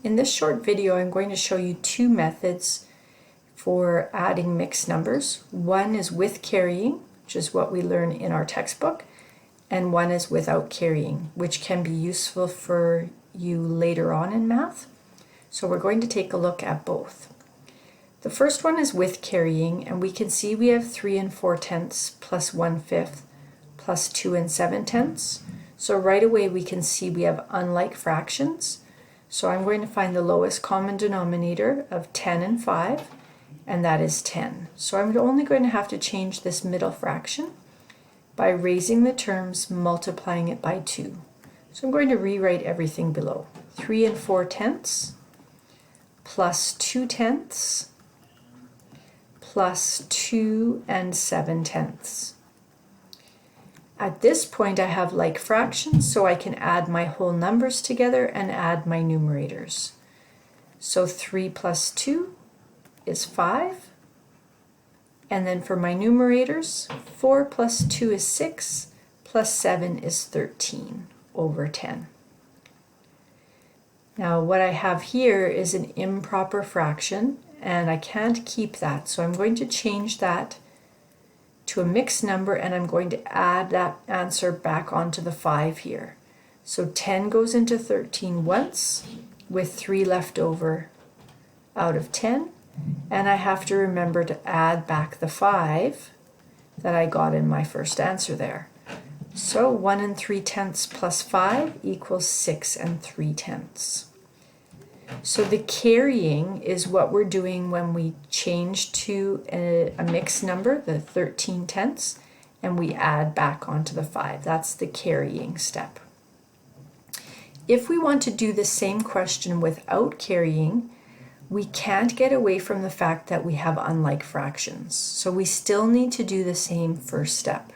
In this short video, I'm going to show you two methods for adding mixed numbers. One is with carrying, which is what we learn in our textbook, and one is without carrying, which can be useful for you later on in math. So we're going to take a look at both. The first one is with carrying, and we can see we have 3 4/10 plus 1/5 plus 2 7/10. So right away we can see we have unlike fractions. So I'm going to find the lowest common denominator of 10 and 5, and that is 10. So I'm only going to have to change this middle fraction by raising the terms, multiplying it by 2. So I'm going to rewrite everything below. 3 4/10 plus 2/10 plus 2 7/10. At this point I have like fractions, so I can add my whole numbers together and add my numerators. So 3 plus 2 is 5. And then for my numerators, 4 plus 2 is 6, plus 7 is 13 over 10. Now what I have here is an improper fraction, and I can't keep that, so I'm going to change that to a mixed number, and I'm going to add that answer back onto the 5 here. So 10 goes into 13 once, with 3 left over out of 10, and I have to remember to add back the 5 that I got in my first answer there. So 1 3/10 plus 5 equals 6 3/10. So the carrying is what we're doing when we change to a mixed number, the 13/10, and we add back onto the 5. That's the carrying step. If we want to do the same question without carrying, we can't get away from the fact that we have unlike fractions. So we still need to do the same first step.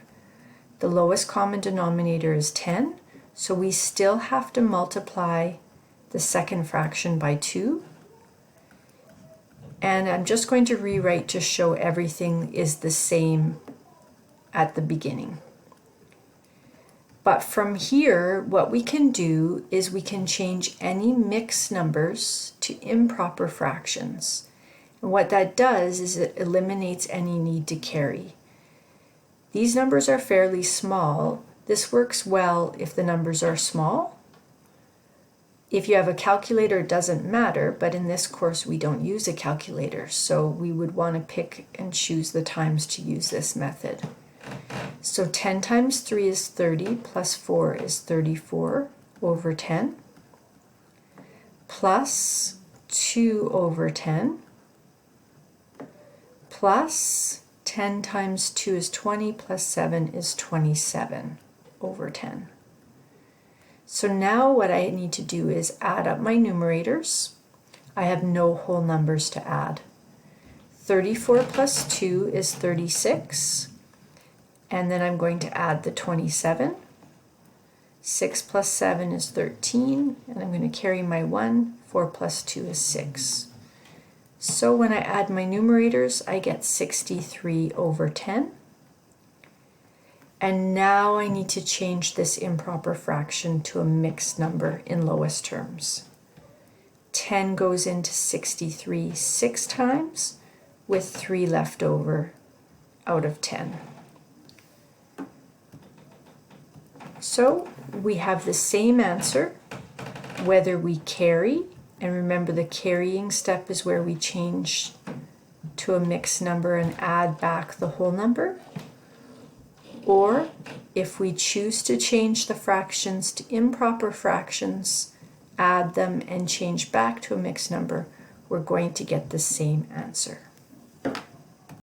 The lowest common denominator is 10, so we still have to multiply the second fraction by 2. And I'm just going to rewrite to show everything is the same at the beginning. But from here, what we can do is we can change any mixed numbers to improper fractions. And what that does is it eliminates any need to carry. These numbers are fairly small. This works well if the numbers are small. If you have a calculator, it doesn't matter, but in this course we don't use a calculator, so we would want to pick and choose the times to use this method. So 10 times 3 is 30, plus 4 is 34 over 10, plus 2 over 10, plus 10 times 2 is 20, plus 7 is 27 over 10. So now what I need to do is add up my numerators. I have no whole numbers to add. 34 plus 2 is 36, and then I'm going to add the 27. 6 plus 7 is 13, and I'm going to carry my 1. 4 plus 2 is 6. So when I add my numerators, I get 63 over 10. And now I need to change this improper fraction to a mixed number in lowest terms. 10 goes into 63 6 times, with 3 left over out of 10. So we have the same answer whether we carry, and remember the carrying step is where we change to a mixed number and add back the whole number, or if we choose to change the fractions to improper fractions, add them and change back to a mixed number, we're going to get the same answer.